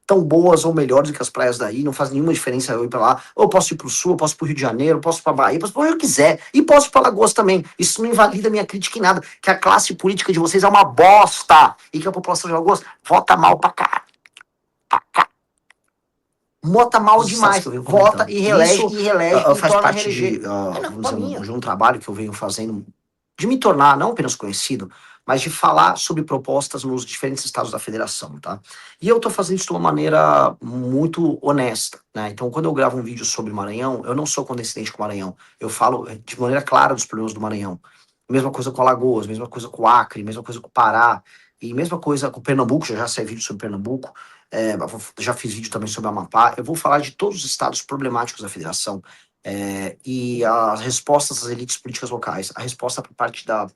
tão boas ou melhores do que as praias daí, não faz nenhuma diferença eu ir pra lá. Ou eu posso ir pro sul, eu posso ir pro Rio de Janeiro, eu posso ir pra Bahia, posso ir pra onde eu quiser. E posso ir pra Lagoas também. Isso não invalida minha crítica em nada. Que a classe política de vocês é uma bosta. E que a população de Lagoas vota mal pra cá. Vota mal demais. Vota e reelege, e faz torna parte vamos dizer, de um trabalho que eu venho fazendo de me tornar não apenas conhecido, mas de falar sobre propostas nos diferentes estados da federação, tá? E eu tô fazendo isso de uma maneira muito honesta, né? Então, quando eu gravo um vídeo sobre Maranhão, eu não sou condescendente com o Maranhão. Eu falo de maneira clara dos problemas do Maranhão. Mesma coisa com Alagoas, mesma coisa com o Acre, mesma coisa com o Pará, e mesma coisa com Pernambuco, já saiu vídeo sobre Pernambuco, já fiz vídeo também sobre Amapá. Eu vou falar de todos os estados problemáticos da federação, e as respostas das elites políticas locais. A resposta por parte da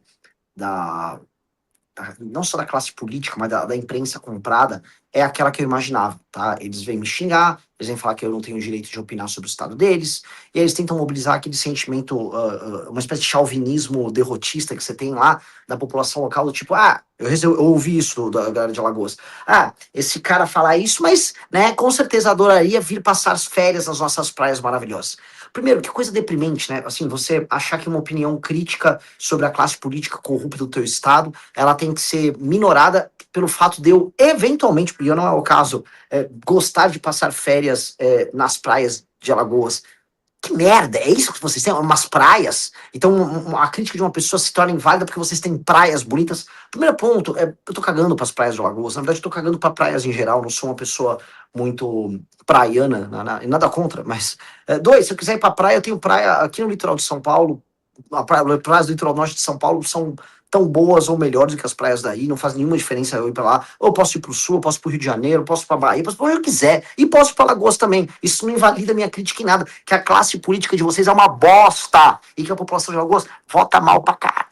não só da classe política, mas da imprensa comprada, é aquela que eu imaginava, tá? Eles vêm me xingar, eles vêm falar que eu não tenho direito de opinar sobre o estado deles, e eles tentam mobilizar aquele sentimento, uma espécie de chauvinismo derrotista que você tem lá da população local, do tipo, eu ouvi isso da galera de Alagoas. Esse cara fala isso, mas, né, com certeza adoraria vir passar as férias nas nossas praias maravilhosas. Primeiro, que coisa deprimente, né? Assim, você achar que uma opinião crítica sobre a classe política corrupta do teu estado, ela tem que ser minorada pelo fato de eu, eventualmente, porque não é o caso, gostar de passar férias nas praias de Alagoas. Que merda, é isso que vocês têm? Umas praias? Então a crítica de uma pessoa se torna inválida porque vocês têm praias bonitas. Primeiro ponto, eu tô cagando pras praias de Alagoas. Na verdade, eu tô cagando pra praias em geral. Não sou uma pessoa muito praiana, nada contra. Mas, dois, se eu quiser ir pra praia, eu tenho praia aqui no litoral de São Paulo. Praias do litoral norte de São Paulo são tão boas ou melhores do que as praias daí, não faz nenhuma diferença eu ir pra lá. Ou eu posso ir pro sul, eu posso ir pro Rio de Janeiro, eu posso ir pra Bahia, posso ir pra onde eu quiser. E posso ir pra Lagoas também. Isso não invalida minha crítica em nada. Que a classe política de vocês é uma bosta. E que a população de Lagoas vota mal pra cá.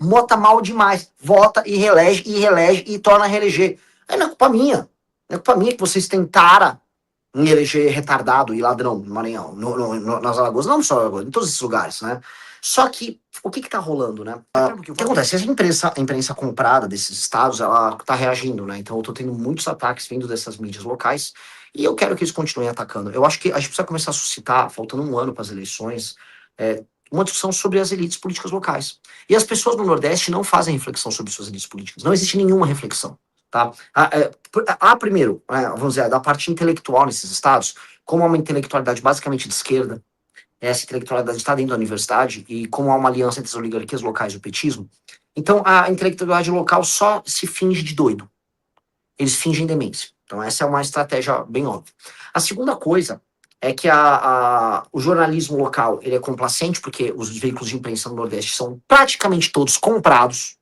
Vota mal demais. Vota e reelege e torna a reeleger. Aí não é culpa minha. Não é culpa minha que vocês têm tara em eleger retardado e ladrão no Maranhão, nas Alagoas, não só Alagoas, em todos esses lugares, né? Só que, o que tá rolando, né? O que acontece? A imprensa comprada desses estados, ela tá reagindo, né? Então eu tô tendo muitos ataques vindo dessas mídias locais e eu quero que eles continuem atacando. Eu acho que a gente precisa começar a suscitar, faltando um ano para as eleições, uma discussão sobre as elites políticas locais. E as pessoas no Nordeste não fazem reflexão sobre suas elites políticas. Não existe nenhuma reflexão. Tá? Primeiro, vamos dizer, da parte intelectual nesses estados, como há uma intelectualidade basicamente de esquerda, essa intelectualidade está dentro da universidade, e como há uma aliança entre as oligarquias locais e o petismo, então a intelectualidade local só se finge de doido. Eles fingem demência. Então essa é uma estratégia bem óbvia. A segunda coisa é que o jornalismo local ele é complacente, porque os veículos de imprensa no Nordeste são praticamente todos comprados,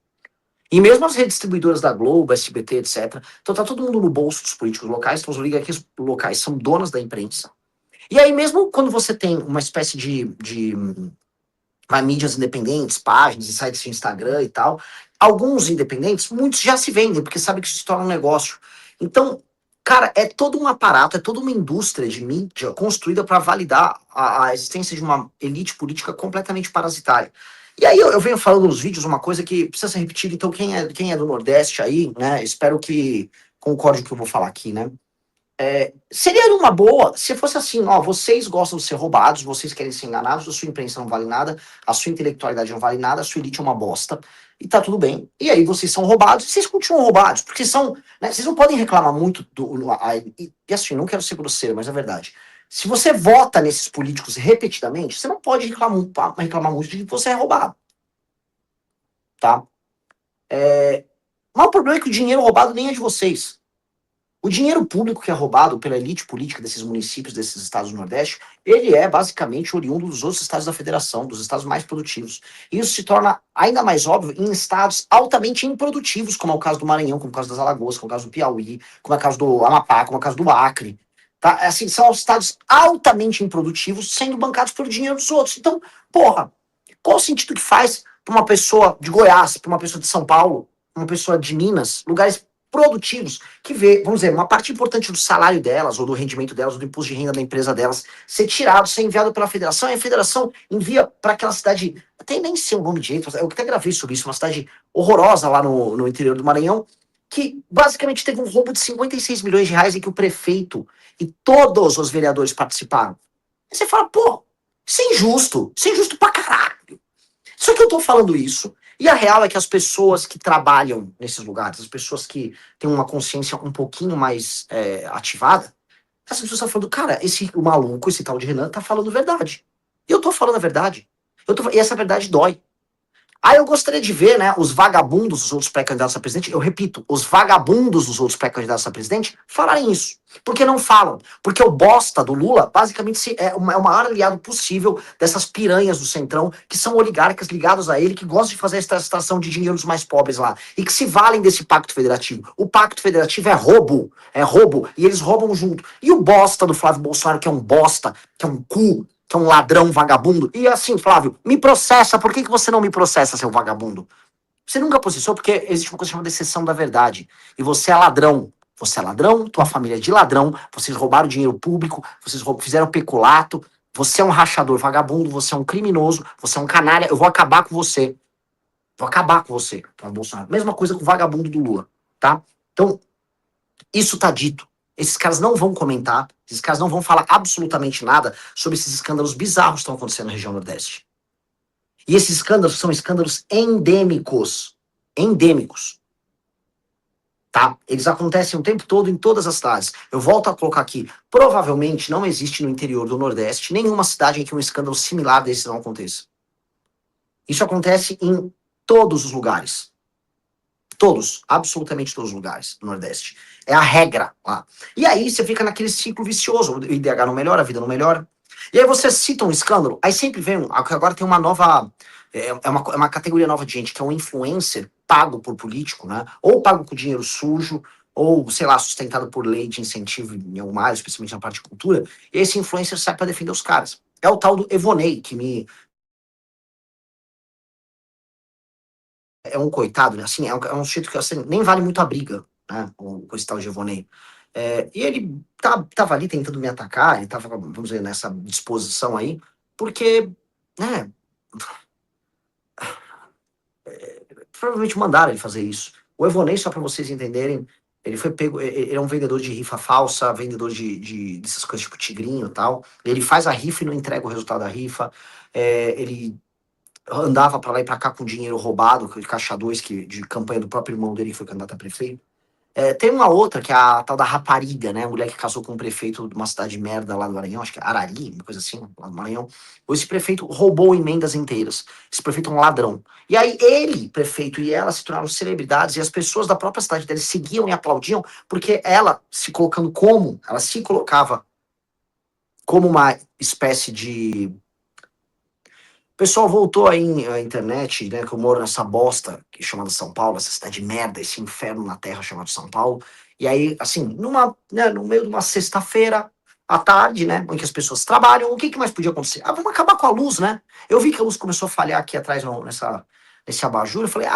e mesmo as redes distribuidoras da Globo, SBT, etc. Então tá todo mundo no bolso dos políticos locais, então os oligarquias locais são donas da imprensa. E aí mesmo quando você tem uma espécie de mídias independentes, páginas e sites de Instagram e tal, alguns independentes, muitos já se vendem, porque sabem que isso se torna um negócio. Então, cara, é todo um aparato, é toda uma indústria de mídia construída para validar a existência de uma elite política completamente parasitária. E aí eu venho falando nos vídeos uma coisa que precisa ser repetida, então quem é do Nordeste aí, né, espero que concorde com o que eu vou falar aqui, né? Seria uma boa se fosse assim, ó, vocês gostam de ser roubados, vocês querem ser enganados, a sua imprensa não vale nada, a sua intelectualidade não vale nada, a sua elite é uma bosta, e tá tudo bem. E aí vocês são roubados, e vocês continuam roubados, porque são, né, vocês não podem reclamar muito e assim, não quero ser grosseiro, mas é verdade. Se você vota nesses políticos repetidamente, você não pode reclamar muito de que você é roubado, tá? Mas o problema é que o dinheiro roubado nem é de vocês. O dinheiro público que é roubado pela elite política desses municípios, desses estados do Nordeste, ele é basicamente oriundo dos outros estados da federação, dos estados mais produtivos. E isso se torna ainda mais óbvio em estados altamente improdutivos, como é o caso do Maranhão, como é o caso das Alagoas, como é o caso do Piauí, como é o caso do Amapá, como é o caso do Acre. Tá? Assim, são estados altamente improdutivos sendo bancados pelo dinheiro dos outros. Então, porra, qual o sentido que faz para uma pessoa de Goiás, para uma pessoa de São Paulo, uma pessoa de Minas, lugares produtivos, que vê, vamos dizer, uma parte importante do salário delas, ou do rendimento delas, ou do imposto de renda da empresa delas, ser tirado, ser enviado pela federação, e a federação envia para aquela cidade, até nem sei o nome direito, eu até gravei sobre isso, uma cidade horrorosa lá no interior do Maranhão, que basicamente teve um roubo de 56 milhões de reais em que o prefeito e todos os vereadores participaram. E você fala, pô, isso é injusto pra caralho. Só que eu tô falando isso, e a real é que as pessoas que trabalham nesses lugares, as pessoas que têm uma consciência um pouquinho mais ativada, as pessoas estão falando, cara, o maluco, esse tal de Renan, tá falando verdade. E eu tô falando a verdade. E essa verdade dói. Aí eu gostaria de ver, né, os vagabundos dos outros pré-candidatos a presidente, eu repito, os vagabundos dos outros pré-candidatos a presidente falarem isso. Porque não falam. Porque o bosta do Lula, basicamente, é o maior aliado possível dessas piranhas do Centrão, que são oligarcas ligados a ele, que gostam de fazer essa extração de dinheiro dos mais pobres lá. E que se valem desse pacto federativo. O pacto federativo é roubo, e eles roubam junto. E o bosta do Flávio Bolsonaro, que é um bosta, que é um cu, que é um ladrão vagabundo. E assim, Flávio, me processa. Por que você não me processa, seu vagabundo? Você nunca processou porque existe uma coisa chamada exceção da verdade. E você é ladrão. Você é ladrão, tua família é de ladrão, vocês roubaram dinheiro público, vocês fizeram peculato, você é um rachador vagabundo, você é um criminoso, você é um canalha, eu vou acabar com você. Vou acabar com você, Bolsonaro. Mesma coisa com o vagabundo do Lula, tá? Então, isso tá dito. Esses caras não vão comentar, esses caras não vão falar absolutamente nada sobre esses escândalos bizarros que estão acontecendo na região Nordeste. E esses escândalos são escândalos endêmicos. Endêmicos. Tá? Eles acontecem o tempo todo em todas as cidades. Eu volto a colocar aqui. Provavelmente não existe no interior do Nordeste nenhuma cidade em que um escândalo similar desse não aconteça. Isso acontece em todos os lugares. Todos, absolutamente todos os lugares do Nordeste. É a regra lá. E aí você fica naquele ciclo vicioso. O IDH não melhora, a vida não melhora. E aí você cita um escândalo, aí sempre vem agora tem uma nova. É uma categoria nova de gente que é um influencer pago por político, né? Ou pago com dinheiro sujo, ou, sei lá, sustentado por lei de incentivo em alguma área, especialmente na parte de cultura. E esse influencer sai para defender os caras. É o tal do Evonei, que é um coitado, né? Assim, é um sujeito que assim, nem vale muito a briga, né? Com esse tal de Evonei. E ele tava ali tentando me atacar, ele tava, vamos dizer, nessa disposição aí, porque, né, provavelmente mandaram ele fazer isso. O Evonei, só para vocês entenderem, ele foi pego, ele é um vendedor de rifa falsa, vendedor dessas coisas tipo tigrinho e tal. Ele faz a rifa e não entrega o resultado da rifa. Ele andava para lá e para cá com dinheiro roubado, aquele caixa 2 de campanha do próprio irmão dele, que foi candidato a prefeito. Tem uma outra, que é a tal da rapariga, né? A mulher que casou com um prefeito de uma cidade de merda lá do Maranhão, acho que é Arari, uma coisa assim, lá do Maranhão. Esse prefeito roubou emendas inteiras. Esse prefeito é um ladrão. E aí ele, prefeito, e ela se tornaram celebridades, e as pessoas da própria cidade dele seguiam e aplaudiam, porque ela ela se colocava como uma espécie de. O pessoal voltou aí à internet, né? Que eu moro nessa bosta que é chamada São Paulo, essa cidade de merda, esse inferno na terra chamado São Paulo. E aí, assim, no meio de uma sexta-feira à tarde, né? Em que as pessoas trabalham, o que, que mais podia acontecer? Ah, vamos acabar com a luz, né? Eu vi que a luz começou a falhar aqui atrás nesse abajur. Eu falei,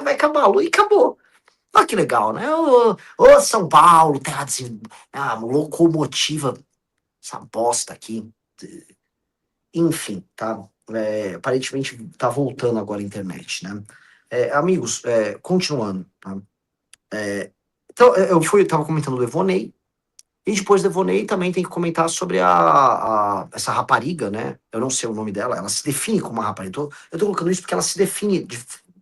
vai acabar a luz e acabou. Olha que legal, né? Ô, São Paulo, terra locomotiva, essa bosta aqui. Enfim, tá? Aparentemente tá voltando agora a internet, né? Amigos, continuando, tá? Então, tava comentando do Evonei, e depois do Evonei também tem que comentar sobre essa rapariga, né? Eu não sei o nome dela, ela se define como uma rapariga. Eu tô colocando isso porque ela se define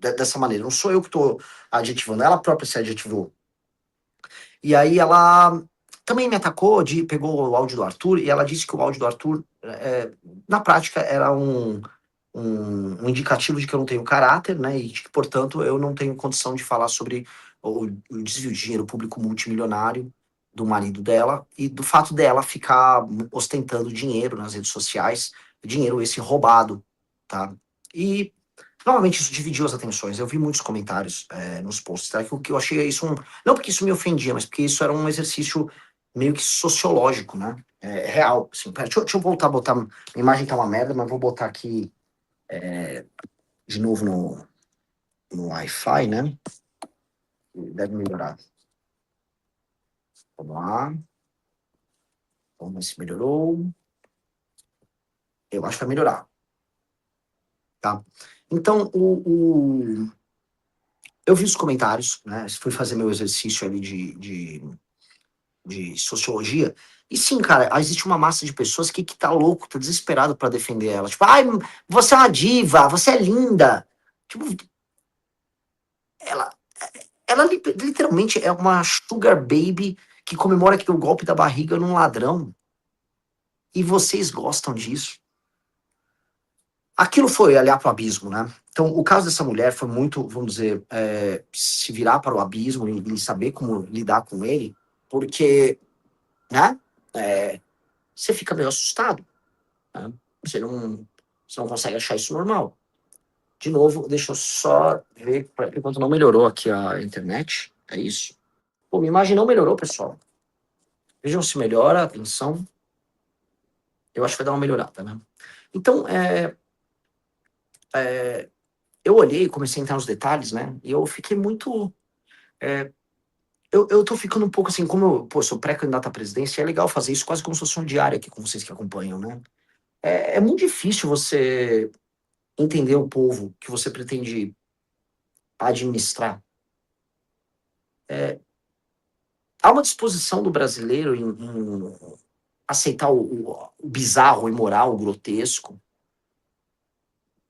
dessa maneira. Não sou eu que tô adjetivando, ela própria se adjetivou. E aí ela também me atacou, pegou o áudio do Arthur, e ela disse que o áudio do Arthur, na prática, era um indicativo de que eu não tenho caráter, né? E de que, portanto, eu não tenho condição de falar sobre o desvio de dinheiro público multimilionário do marido dela e do fato dela ficar ostentando dinheiro nas redes sociais, dinheiro esse roubado, tá? E novamente isso dividiu as atenções. Eu vi muitos comentários nos posts, tá? Que eu achei isso não porque isso me ofendia, mas porque isso era um exercício meio que sociológico, né? Real. Assim. Pera, deixa eu voltar a botar. Minha imagem tá uma merda, mas vou botar aqui de novo no Wi-Fi, né? Deve melhorar. Vamos lá. Vamos ver se melhorou. Eu acho que vai melhorar. Tá? Então, eu vi os comentários, né? Fui fazer meu exercício ali de sociologia. E sim, cara, existe uma massa de pessoas que tá louco, tá desesperado pra defender ela. Tipo, ai, você é uma diva, você é linda. Tipo, ela, ela literalmente é uma sugar baby que comemora que o golpe da barriga num ladrão. E vocês gostam disso? Aquilo foi olhar para o abismo, né? Então, o caso dessa mulher foi muito, vamos dizer, se virar para o abismo e saber como lidar com ele, porque, né? Você fica meio assustado, né? Você não, você não consegue achar isso normal. De novo, deixa eu só ver, enquanto não melhorou aqui a internet, é isso. Pô, minha imagem não melhorou, pessoal. Vejam se melhora, atenção. Eu acho que vai dar uma melhorada, né? Então, eu olhei e comecei a entrar nos detalhes, né? E eu fiquei muito. é, eu tô ficando um pouco assim, como eu, pô, sou pré-candidato à presidência, é legal fazer isso quase como se fosse um diário aqui com vocês que acompanham, né? É muito difícil você entender o povo que você pretende administrar. Há uma disposição do brasileiro em aceitar o bizarro, o imoral, o grotesco,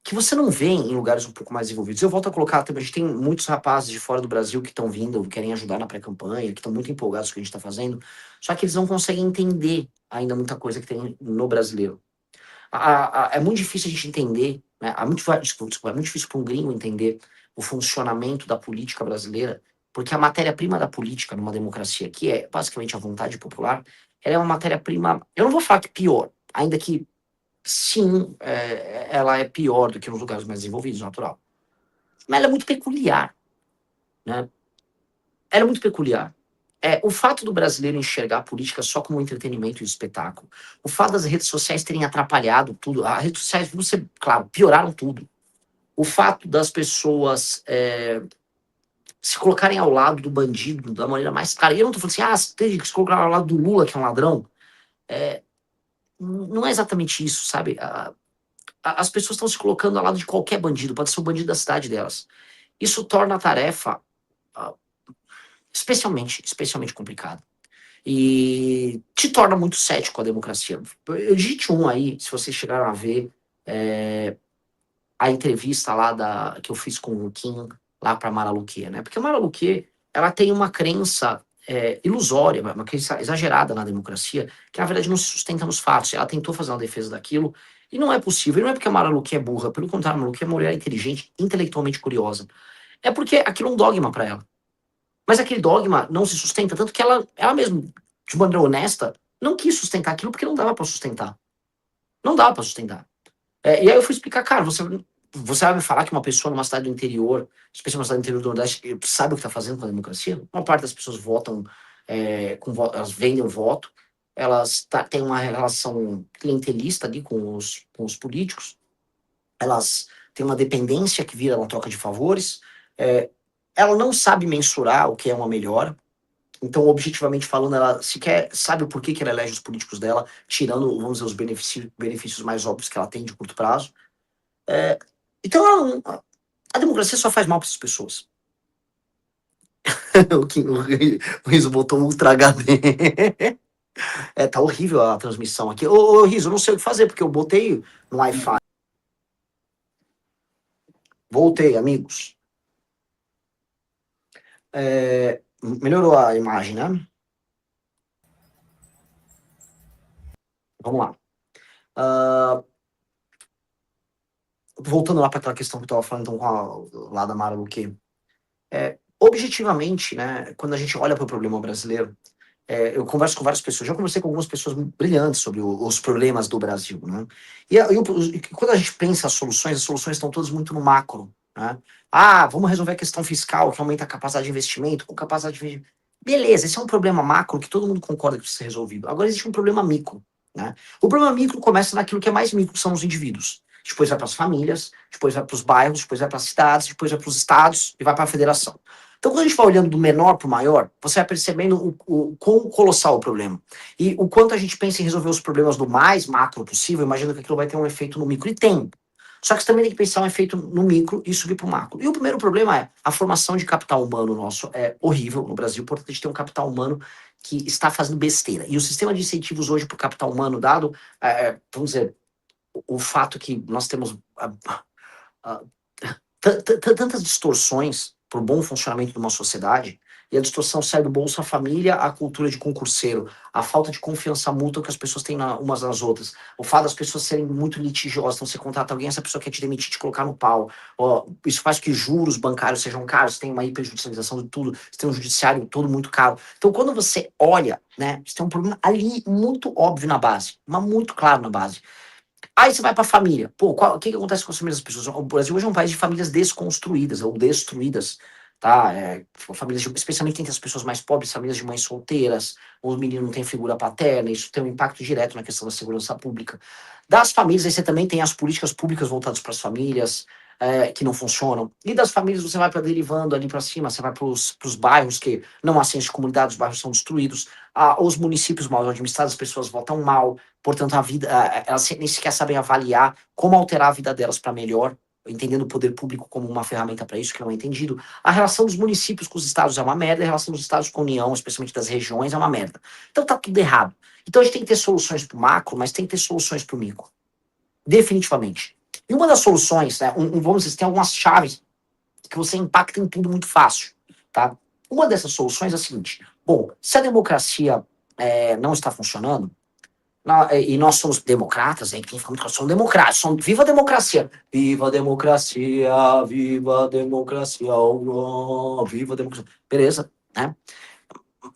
que você não vê em lugares um pouco mais envolvidos. Eu volto a colocar, a gente tem muitos rapazes de fora do Brasil que estão vindo, querem ajudar na pré-campanha, que estão muito empolgados com o que a gente está fazendo, só que eles não conseguem entender ainda muita coisa que tem no brasileiro. É muito difícil a gente entender, né? Desculpa, é muito difícil para um gringo entender o funcionamento da política brasileira, porque a matéria-prima da política numa democracia, que é basicamente a vontade popular, ela é uma matéria-prima, eu não vou falar que pior, ainda que sim, ela é pior do que nos lugares mais desenvolvidos, natural. Mas ela é muito peculiar, né? Ela é muito peculiar. O fato do brasileiro enxergar a política só como um entretenimento e um espetáculo, o fato das redes sociais terem atrapalhado tudo, as redes sociais, você, claro, pioraram tudo. O fato das pessoas se colocarem ao lado do bandido da maneira mais clara. E eu não tô falando assim, você tem que se colocar ao lado do Lula, que é um ladrão. Não é exatamente isso, sabe? As pessoas estão se colocando ao lado de qualquer bandido, pode ser o bandido da cidade delas. Isso torna a tarefa ah, especialmente complicada. E te torna muito cético a democracia. Eu digite um aí, se vocês chegaram a ver a entrevista lá que eu fiz com o Kim, lá para Mara Luque, né? Porque a Mara Luque, ela tem uma crença ilusória, uma crença exagerada na democracia, que na verdade não se sustenta nos fatos. Ela tentou fazer uma defesa daquilo, e não é possível. E não é porque a Mara Luque é burra, pelo contrário, a Mara Luque é uma mulher inteligente, intelectualmente curiosa. É porque aquilo é um dogma para ela. Mas aquele dogma não se sustenta, tanto que ela mesma, de maneira honesta, não quis sustentar aquilo porque não dava para sustentar. Não dava para sustentar. E aí eu fui explicar, cara, você vai me falar que uma pessoa numa cidade do interior, especialmente uma cidade do interior do Nordeste, sabe o que está fazendo com a democracia? Uma parte das pessoas votam, elas vendem o voto, elas têm uma relação clientelista ali com os políticos, elas têm uma dependência que vira uma troca de favores, ela não sabe mensurar o que é uma melhora. Então, objetivamente falando, ela sequer sabe o porquê que ela elege os políticos dela, tirando, vamos dizer, os benefícios mais óbvios que ela tem de curto prazo. Então, a democracia só faz mal para essas pessoas. o Riso botou um Ultra HD. Tá horrível a transmissão aqui. Ô, Riso, eu não sei o que fazer, porque eu botei no Wi-Fi. Voltei, amigos. Melhorou a imagem, né? Vamos lá. Voltando lá para aquela questão que eu estava falando então, lá da Mara Luque. Objetivamente, né, quando a gente olha para o problema brasileiro, eu converso com várias pessoas, já conversei com algumas pessoas brilhantes sobre os problemas do Brasil, né? E quando a gente pensa as soluções estão todas muito no macro, né? Vamos resolver a questão fiscal, que aumenta a capacidade de investimento, com capacidade de investimento. Beleza, esse é um problema macro que todo mundo concorda que precisa ser resolvido. Agora existe um problema micro, né? O problema micro começa naquilo que é mais micro, que são os indivíduos. Depois vai para as famílias, depois vai para os bairros, depois vai para as cidades, depois vai para os estados e vai para a federação. Então, quando a gente vai olhando do menor para o maior, você vai percebendo o quão colossal o problema. E o quanto a gente pensa em resolver os problemas do mais macro possível, imagina que aquilo vai ter um efeito no micro. E tem. Só que você também tem que pensar um efeito no micro e subir para o macro. E o primeiro problema é a formação de capital humano nosso é horrível no Brasil, portanto a gente tem um capital humano que está fazendo besteira. E o sistema de incentivos hoje para o capital humano, dado, vamos dizer, o fato que nós temos ah, tantas distorções para o bom funcionamento de uma sociedade, e a distorção sai do Bolsa Família à cultura de concurseiro, a falta de confiança mútua que as pessoas têm umas nas outras, o fato das pessoas serem muito litigiosas, então você contrata alguém, essa pessoa quer te demitir, te colocar no pau, isso faz que juros bancários sejam caros, você tem uma hiperjudicialização de tudo, você tem um judiciário todo muito caro. Então quando você olha, né, você tem um problema ali muito óbvio na base, mas muito claro na base. Aí você vai para a família. Pô, o que acontece com as famílias das pessoas? O Brasil hoje é um país de famílias desconstruídas ou destruídas, tá? Famílias, especialmente entre as pessoas mais pobres, famílias de mães solteiras, os meninos não têm figura paterna, isso tem um impacto direto na questão da segurança pública. Das famílias, aí você também tem as políticas públicas voltadas para as famílias, que não funcionam. E das famílias você vai para derivando ali para cima, você vai para os bairros que não há senso de comunidade, os bairros são destruídos, os municípios mal administrados, as pessoas votam mal, portanto, a vida, elas nem sequer sabem avaliar como alterar a vida delas para melhor, entendendo o poder público como uma ferramenta para isso, que não é entendido. A relação dos municípios com os estados é uma merda, a relação dos estados com a União, especialmente das regiões, é uma merda. Então tá tudo errado. Então a gente tem que ter soluções para o macro, mas tem que ter soluções para o micro. Definitivamente. E uma das soluções, né, vamos dizer, tem algumas chaves que você impacta em tudo muito fácil, tá? Uma dessas soluções é a seguinte: bom, se a democracia não está funcionando, e nós somos democratas, aí quem fica muito claro, somos democratas, viva a democracia, viva a democracia, viva a democracia, oh, viva a democracia, beleza, né?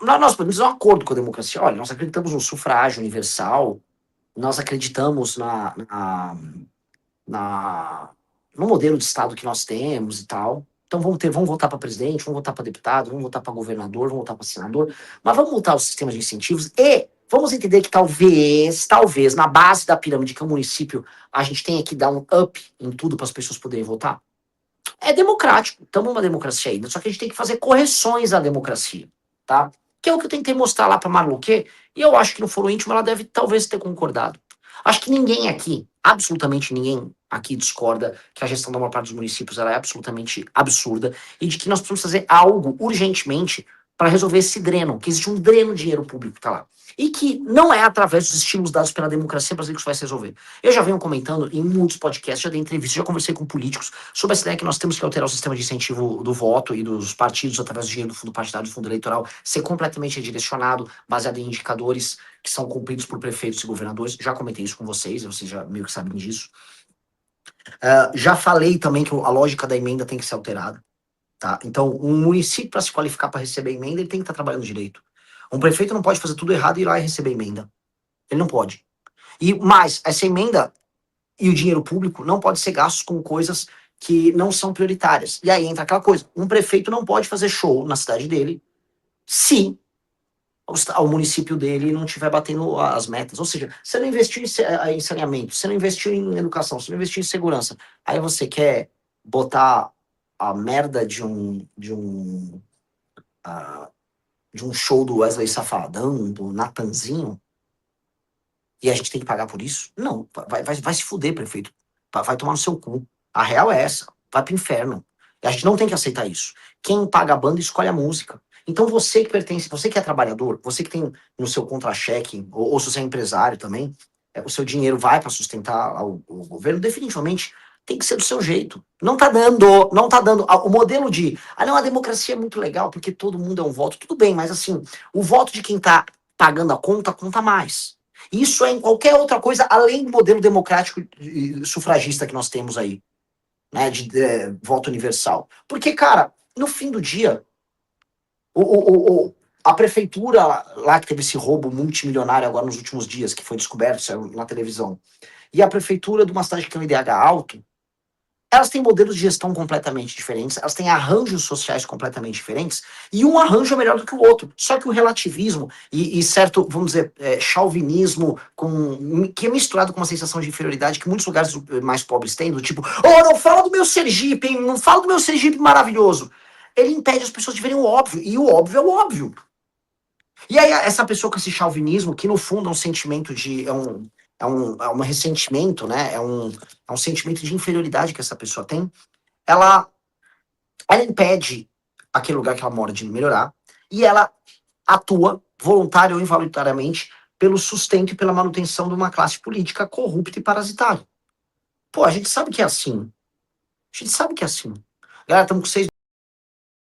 Nós podemos fazer um acordo com a democracia, olha, nós acreditamos no sufrágio universal, nós acreditamos na, no modelo de Estado que nós temos e tal. Então vamos votar para presidente, vamos votar para deputado, vamos votar para governador, vamos votar para senador, mas vamos montar o sistema de incentivos e vamos entender que talvez, na base da pirâmide que é o município, a gente tenha que dar um up em tudo para as pessoas poderem votar. É democrático, estamos numa democracia ainda, só que a gente tem que fazer correções à democracia, tá? Que é o que eu tentei mostrar lá para Marluque, e eu acho que no foro íntimo ela deve talvez ter concordado. Acho que ninguém aqui, absolutamente ninguém aqui discorda que a gestão da maior parte dos municípios ela é absolutamente absurda e de que nós precisamos fazer algo urgentemente para resolver esse dreno, que existe um dreno de dinheiro público que tá lá. E que não é através dos estímulos dados pela democracia brasileira que isso vai se resolver. Eu já venho comentando em muitos podcasts, já dei entrevistas, já conversei com políticos sobre essa ideia que nós temos que alterar o sistema de incentivo do voto e dos partidos através do dinheiro do fundo partidário, do fundo eleitoral, ser completamente redirecionado, baseado em indicadores que são cumpridos por prefeitos e governadores. Já comentei isso com vocês já meio que sabem disso. Já falei também que a lógica da emenda tem que ser alterada. Tá? Então, um município, para se qualificar para receber emenda, ele tem que estar trabalhando direito. Um prefeito não pode fazer tudo errado e ir lá e receber emenda. Ele não pode. E mais, essa emenda e o dinheiro público não pode ser gastos com coisas que não são prioritárias. E aí entra aquela coisa: um prefeito não pode fazer show na cidade dele se o município dele não estiver batendo as metas. Ou seja, você não investiu em saneamento, você não investiu em educação, você não investiu em segurança. Aí você quer botar a merda de um show do Wesley Safadão, do Natanzinho, e a gente tem que pagar por isso? Não, vai se fuder, prefeito. Vai tomar no seu cu. A real é essa. Vai pro inferno. E a gente não tem que aceitar isso. Quem paga a banda escolhe a música. Então você que pertence, você que é trabalhador, você que tem no seu contra-cheque, ou se você é empresário também, o seu dinheiro vai para sustentar o governo, definitivamente tem que ser do seu jeito. Não tá dando, não tá dando. O modelo de, não, a democracia é muito legal, porque todo mundo é um voto, tudo bem, mas assim, o voto de quem tá pagando a conta, conta mais. Isso é em qualquer outra coisa, além do modelo democrático e sufragista que nós temos aí, né, de voto universal. Porque, cara, no fim do dia, a prefeitura lá que teve esse roubo multimilionário agora nos últimos dias, que foi descoberto, saiu na televisão, e a prefeitura de uma cidade que tem um IDH alto, elas têm modelos de gestão completamente diferentes, elas têm arranjos sociais completamente diferentes, e um arranjo é melhor do que o outro. Só que o relativismo e certo, vamos dizer, chauvinismo, que é misturado com uma sensação de inferioridade que muitos lugares mais pobres têm, do tipo, oh, não fala do meu Sergipe, hein? Não fala do meu Sergipe maravilhoso. Ele impede as pessoas de verem o óbvio, e o óbvio é o óbvio. E aí, essa pessoa com esse chauvinismo, que no fundo é um sentimento de. um ressentimento, né? É um sentimento de inferioridade que essa pessoa tem. Ela impede aquele lugar que ela mora de melhorar e ela atua, voluntária ou involuntariamente, pelo sustento e pela manutenção de uma classe política corrupta e parasitária. Pô, a gente sabe que é assim. A gente sabe que é assim. Galera, estamos com 6